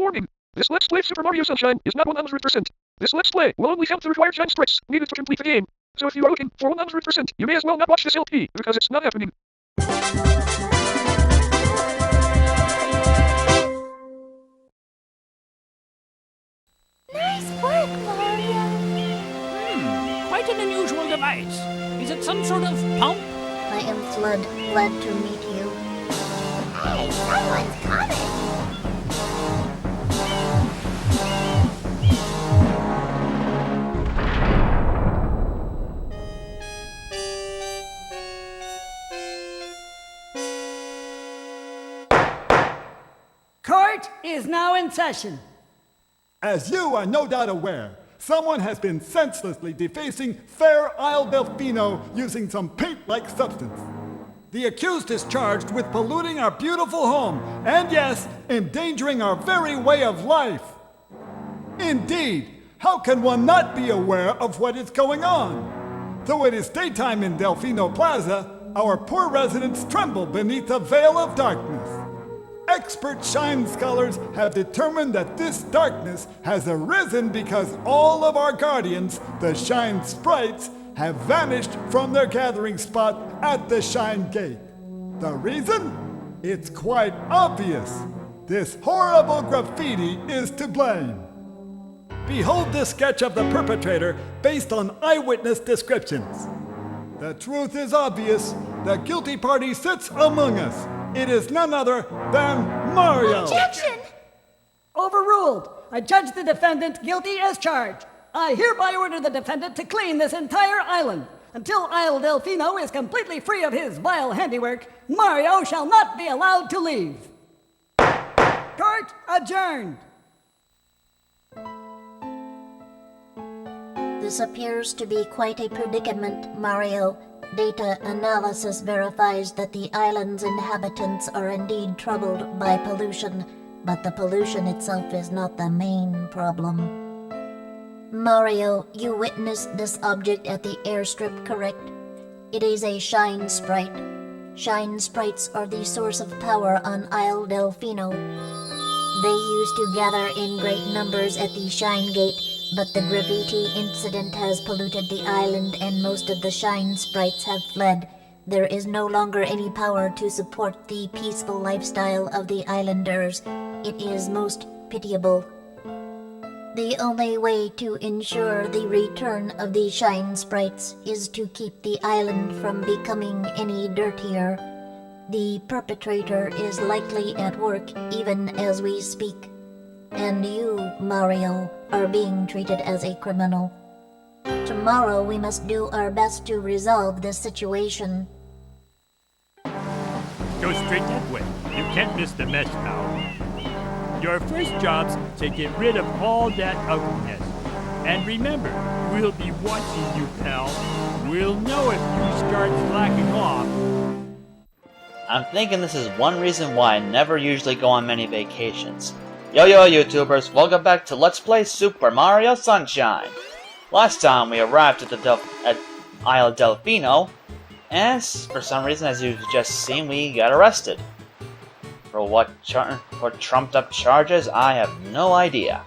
Warning. This Let's Play of Super Mario Sunshine is not 100%. This Let's Play will only count the required shine sprites needed to complete the game. So if you are looking for 100%, you may as well not watch this LP, because it's not happening. Nice work, Mario. Quite an unusual device. Is it some sort of pump? I am Flood, glad to meet you. Hey, someone's coming. Court is now in session. As you are no doubt aware, someone has been senselessly defacing Fair Isle Delfino using some paint-like substance. The accused is charged with polluting our beautiful home, and yes, endangering our very way of life. Indeed, how can one not be aware of what is going on? Though it is daytime in Delfino Plaza, our poor residents tremble beneath a veil of darkness. Expert shine scholars have determined that this darkness has arisen because all of our guardians, the shine sprites, have vanished from their gathering spot at the shine gate. The reason? It's quite obvious. This horrible graffiti is to blame. Behold this sketch of the perpetrator based on eyewitness descriptions. The truth is obvious. The guilty party sits among us. It is none other than Mario! Objection! Overruled. I judge the defendant guilty as charged. I hereby order the defendant to clean this entire island. Until Isle Delfino is completely free of his vile handiwork, Mario shall not be allowed to leave. Court adjourned. This appears to be quite a predicament, Mario. Data analysis verifies that the island's inhabitants are indeed troubled by pollution, but the pollution itself is not the main problem. Mario, you witnessed this object at the airstrip, correct? It is a shine sprite. Shine sprites are the source of power on Isle Delfino. They used to gather in great numbers at the Shine Gate, but the graffiti incident has polluted the island and most of the shine sprites have fled. There is no longer any power to support the peaceful lifestyle of the islanders. It is most pitiable. The only way to ensure the return of the shine sprites is to keep the island from becoming any dirtier. The perpetrator is likely at work even as we speak. And you, Mario, are being treated as a criminal. Tomorrow we must do our best to resolve this situation. Go straight that way. You can't miss the mess, pal. Your first job's to get rid of all that ugliness. And remember, we'll be watching you, pal. We'll know if you start slacking off. I'm thinking this is one reason why I never usually go on many vacations. Yo YouTubers, welcome back to Let's Play Super Mario Sunshine. Last time we arrived at Isle Delfino, and for some reason, as you've just seen, we got arrested. For what trumped up charges, I have no idea.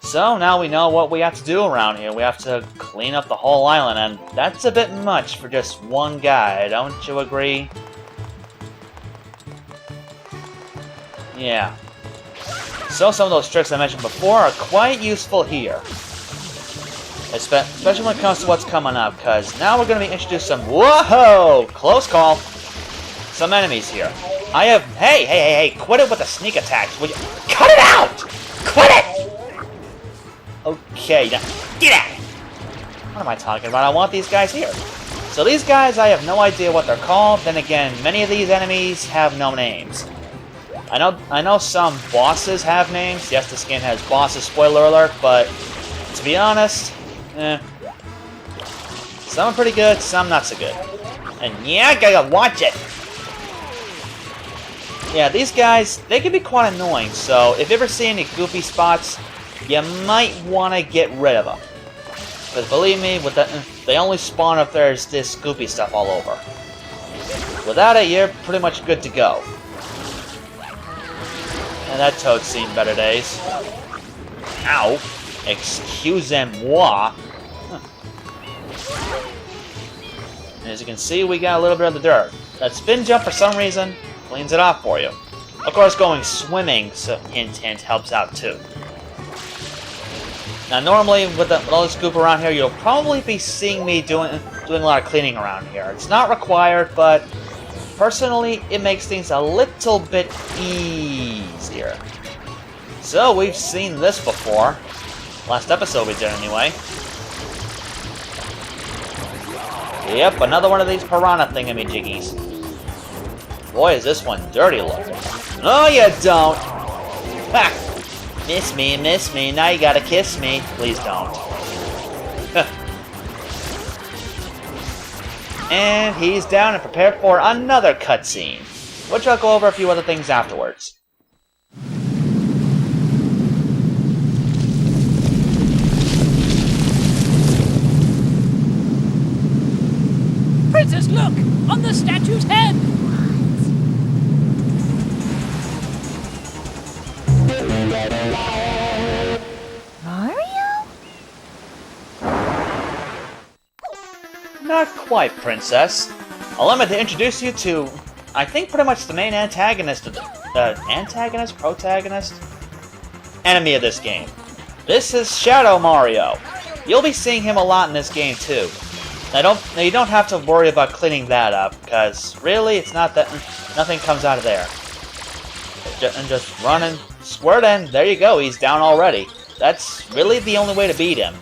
So now we know what we have to do around here. We have to clean up the whole island, and that's a bit much for just one guy, don't you agree? Yeah. So some of those tricks I mentioned before are quite useful here. Especially when it comes to what's coming up, because now we're going to be introduced some... Whoa! Close call. Some enemies here. Hey, quit it with the sneak attacks, will you? Cut it out! Quit it! Okay, now, get out! What am I talking about? I want these guys here. So these guys, I have no idea what they're called. Then again, many of these enemies have no names. I know some bosses have names. Yes, this game has bosses, spoiler alert, but to be honest, some are pretty good, some not so good. And yeah, I gotta watch it! Yeah, these guys, they can be quite annoying, so if you ever see any goofy spots, you might want to get rid of them. Because believe me, they only spawn if there's this goofy stuff all over. Without it, you're pretty much good to go. And that toad's seen better days. Ow! Excusez-moi. And as you can see, we got a little bit of the dirt. That spin jump, for some reason, cleans it off for you. Of course, going swimming, so hint hint, helps out too. Now, normally with all this goop around here, you'll probably be seeing me doing a lot of cleaning around here. It's not required, but personally, it makes things a little bit easier. So we've seen this before. Last episode we did anyway. Yep, another one of these piranha thingamajiggies. Boy, is this one dirty looking. No, you don't! Ha! Miss me, now you gotta kiss me. Please don't. And he's down and prepared for another cutscene, which I'll go over a few other things afterwards. Princess, look! On the statue's head! Mario? Not quite, Princess. Allow me to introduce you to, I think, pretty much the main antagonist of protagonist? Enemy of this game. This is Shadow Mario. You'll be seeing him a lot in this game, too. Now, you don't have to worry about cleaning that up, because really, it's not that nothing comes out of there. And just run and squirt in. There you go. He's down already. That's really the only way to beat him.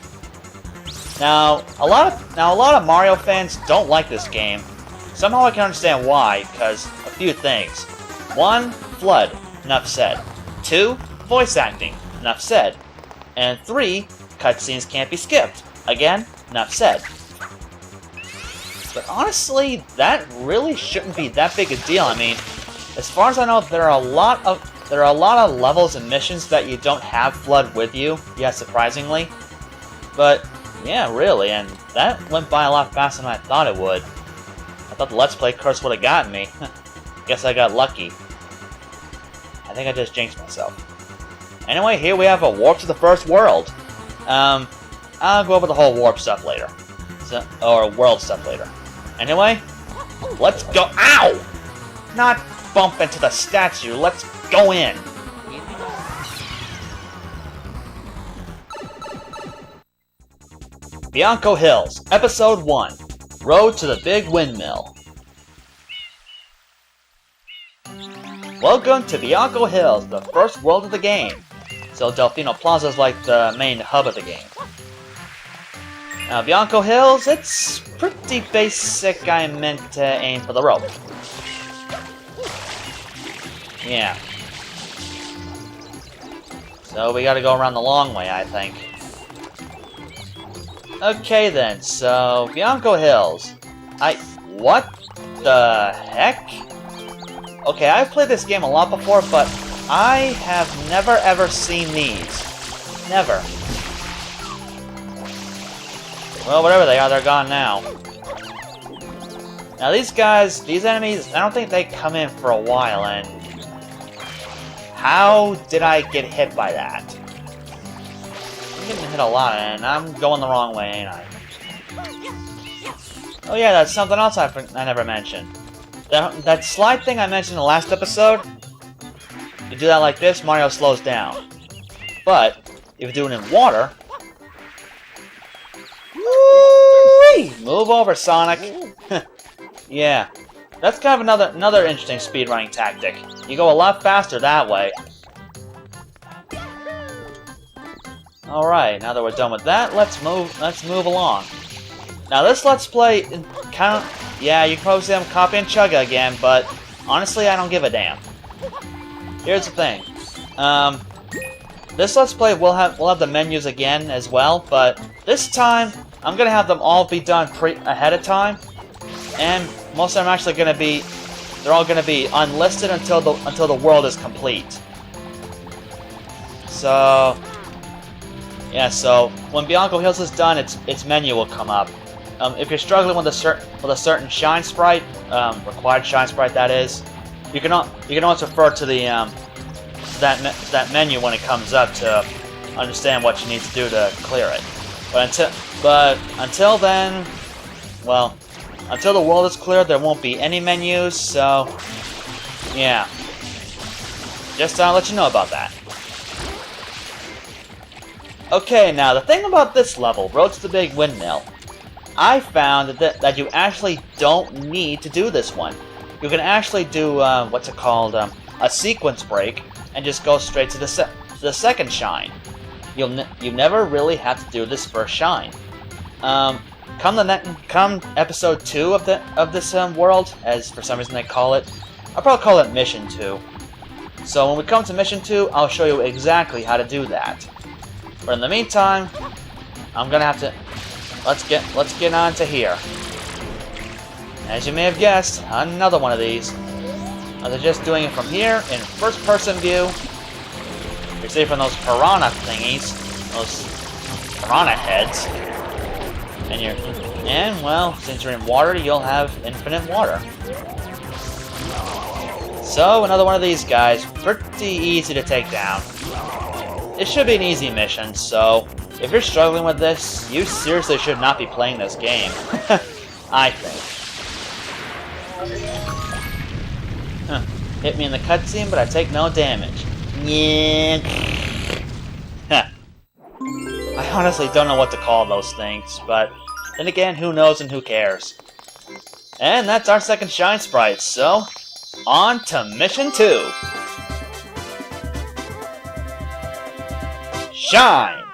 Now, a lot of Mario fans don't like this game. Somehow I can understand why, because a few things. 1, FLUDD. Enough said. 2, voice acting. Enough said. And 3, cutscenes can't be skipped. Again, enough said. But honestly, that really shouldn't be that big a deal. I mean, as far as I know, there are a lot of levels and missions that you don't have FLUDD with you. Yeah, surprisingly. But yeah, really, and that went by a lot faster than I thought it would. I thought the Let's Play curse would have gotten me. Guess I got lucky. I think I just jinxed myself. Anyway, here we have a warp to the first world. I'll go over the whole warp stuff later. Or world stuff later. Anyway, let's go. Ow! Not bump into the statue. Let's go in. Bianco Hills, Episode 1, Road to the Big Windmill. Welcome to Bianco Hills, the first world of the game. So Delfino Plaza is like the main hub of the game. Now Bianco Hills, it's pretty basic. I meant to aim for the rope. Yeah. So we gotta go around the long way, I think. Okay then, so Bianco Hills. What the heck? Okay, I've played this game a lot before, but I have never ever seen these. Never. Well, whatever they are, they're gone now. Now these guys, these enemies, I don't think they come in for a while, and how did I get hit by that? I'm getting hit a lot, and I'm going the wrong way, ain't I? Oh yeah, that's something else I never mentioned. That slide thing I mentioned in the last episode, you do that like this, Mario slows down. But, if you do it in water... Woo-wee! Move over, Sonic! Yeah, that's kind of another interesting speedrunning tactic. You go a lot faster that way. Alright, now that we're done with that, let's move along. Now this Let's Play kind of, yeah, you can probably say I'm copying Chugga again, but honestly I don't give a damn. Here's the thing. This Let's Play we'll have the menus again as well, but this time I'm gonna have them all be done ahead of time, and most of them actually they're all gonna be unlisted until the world is complete. So yeah, so when Bianco Hills is done, its menu will come up. If you're struggling with a certain shine sprite, required shine sprite that is, you can always refer to the that menu when it comes up to understand what you need to do to clear it. But until then, well, until the world is cleared, there won't be any menus. So yeah, just to let you know about that. Okay, now the thing about this level, Road to the Big Windmill, I found that you actually don't need to do this one. You can actually do, what's it called, a sequence break, and just go straight to the second shine. You never really have to do this first shine. Come episode 2 of this world, as for some reason they call it, I'll probably call it Mission 2. So when we come to Mission 2, I'll show you exactly how to do that. But in the meantime, I'm gonna have to let's get on to here. As you may have guessed, another one of these. They're just doing it from here in first-person view. You're safe from those piranha thingies, those piranha heads, and well, since you're in water, you'll have infinite water. So another one of these guys, pretty easy to take down. It should be an easy mission, so if you're struggling with this, you seriously should not be playing this game. I think. Huh. Hit me in the cutscene, but I take no damage. Yeah. I honestly don't know what to call those things, but then again, who knows and who cares. And that's our second Shine Sprite, so on to Mission 2! Shine!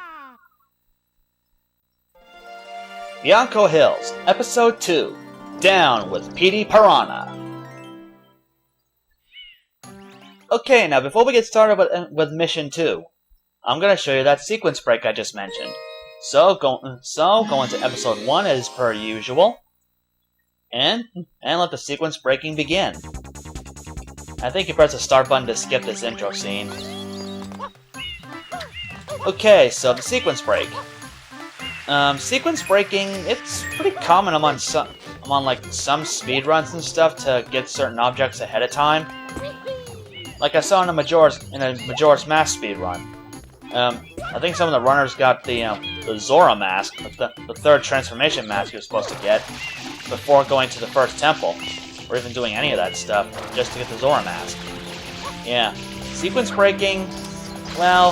Bianco Hills, Episode 2, Down with Petey Piranha. Okay, now before we get started with Mission 2, I'm going to show you that sequence break I just mentioned. So go into Episode 1 as per usual, and let the sequence breaking begin. I think you press the start button to skip this intro scene. Okay, so the sequence break. Sequence breaking, it's pretty common among some speedruns and stuff to get certain objects ahead of time. Like I saw in a Majora's Mask speedrun. I think some of the runners got the Zora mask, the third transformation mask you're supposed to get, before going to the first temple, or even doing any of that stuff, just to get the Zora mask. Yeah. Sequence breaking, well,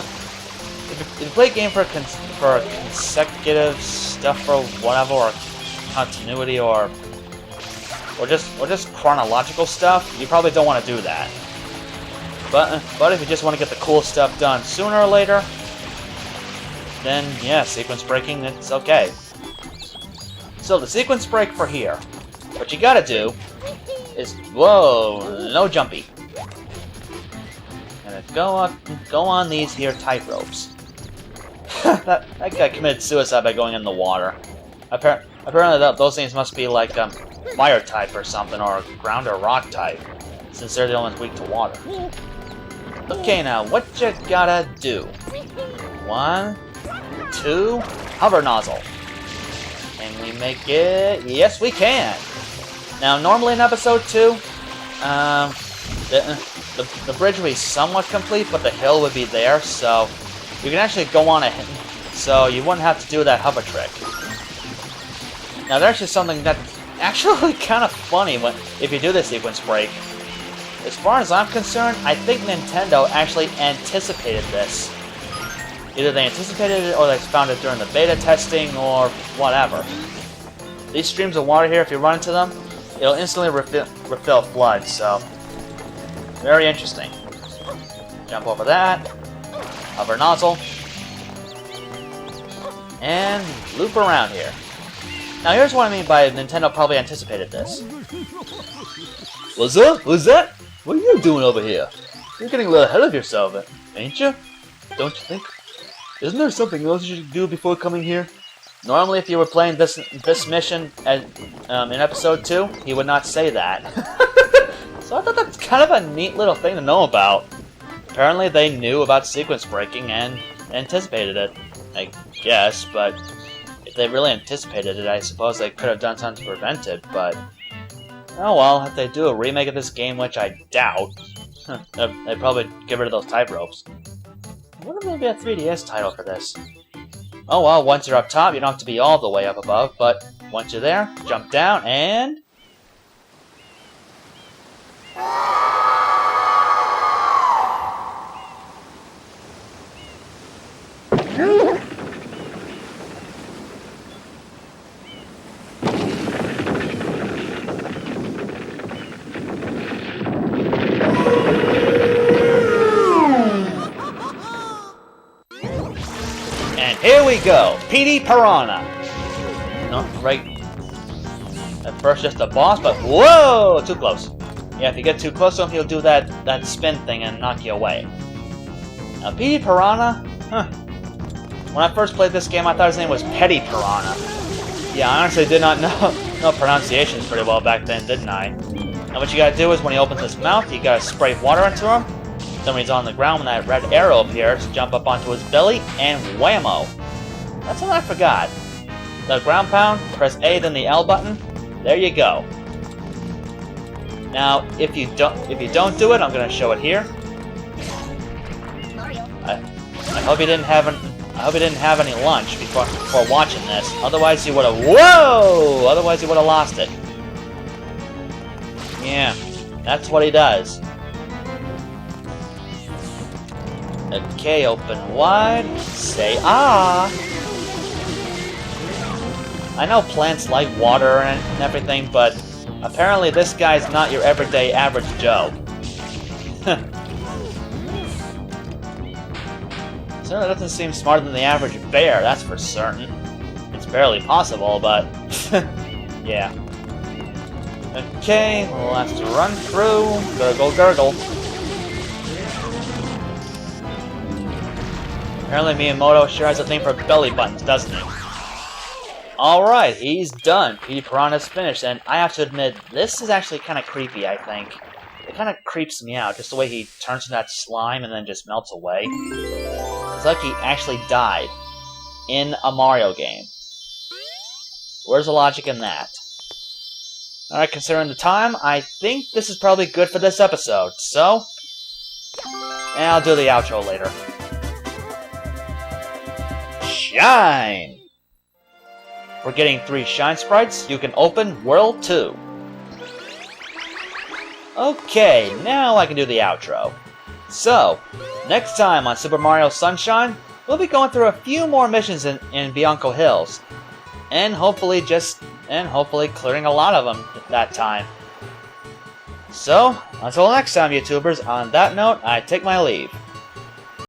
if you play a game for consecutive stuff or whatever, or continuity, or just chronological stuff, you probably don't want to do that. But if you just want to get the cool stuff done sooner or later, then yeah, sequence breaking, it's okay. So the sequence break for here, what you gotta do is, whoa, no jumpy. And go on these here tightropes. that guy committed suicide by going in the water. Apparently those things must be like fire type or something, or ground or rock type, since they're the only ones weak to water. Okay, now what you gotta do? 1, 2, hover nozzle. Can we make it? Yes, we can. Now, normally in episode 2, the bridge would be somewhat complete, but the hill would be there, so you can actually go on it, so you wouldn't have to do that hover trick. Now, there's actually something that's actually kind of funny if you do the sequence break. As far as I'm concerned, I think Nintendo actually anticipated this. Either they anticipated it or they found it during the beta testing or whatever. These streams of water here, if you run into them, it'll instantly refill flood, so very interesting. Jump over that, hover nozzle, and loop around here. Now here's what I mean by Nintendo probably anticipated this. What's up? What's that? What are you doing over here? You're getting a little ahead of yourself, ain't you? Don't you think? Isn't there something else you should do before coming here? Normally, if you were playing this mission in episode 2, he would not say that. So I thought that's kind of a neat little thing to know about. Apparently, they knew about sequence breaking and anticipated it, I guess. But if they really anticipated it, I suppose they could have done something to prevent it. But oh well, if they do a remake of this game, which I doubt, They'd probably get rid of those type ropes. I wonder if there'll be a 3DS title for this. Oh well, once you're up top, you don't have to be all the way up above, but once you're there, jump down and... And here we go, PD Piranha! No, right. At first just a boss, but whoa! Too close. Yeah, if you get too close to him, he'll do that spin thing and knock you away. Now, PD Piranha? Huh. When I first played this game, I thought his name was Petty Piranha. Yeah, I honestly did not know pronunciations pretty well back then, didn't I? Now what you gotta do is when he opens his mouth, you gotta spray water into him. Then when he's on the ground, when that red arrow appears, jump up onto his belly, and whammo! That's what I forgot. The ground pound, press A then the L button, there you go. Now, if you don't do it, I'm gonna show it here. I hope you didn't have any lunch before watching this. Otherwise you would have Otherwise you would have lost it. Yeah, that's what he does. Okay, open wide. Say ah. I know plants like water and everything, but apparently this guy's not your everyday average Joe. Certainly doesn't seem smarter than the average bear, that's for certain. It's barely possible, but... yeah. Okay, we'll have to run through. Gurgle, gurgle. Apparently Miyamoto sure has a thing for belly buttons, doesn't he? Alright, he's done. PD Piranha's finished, and I have to admit, this is actually kind of creepy, I think. It kind of creeps me out, just the way he turns into that slime and then just melts away. It's like he actually died in a Mario game. Where's the logic in that? Alright, considering the time, I think this is probably good for this episode, so... and I'll do the outro later. Shine! For getting 3 Shine Sprites, you can open World 2. Okay, now I can do the outro. So, next time on Super Mario Sunshine, we'll be going through a few more missions in Bianco Hills. And hopefully clearing a lot of them that time. So, until next time, YouTubers, on that note, I take my leave.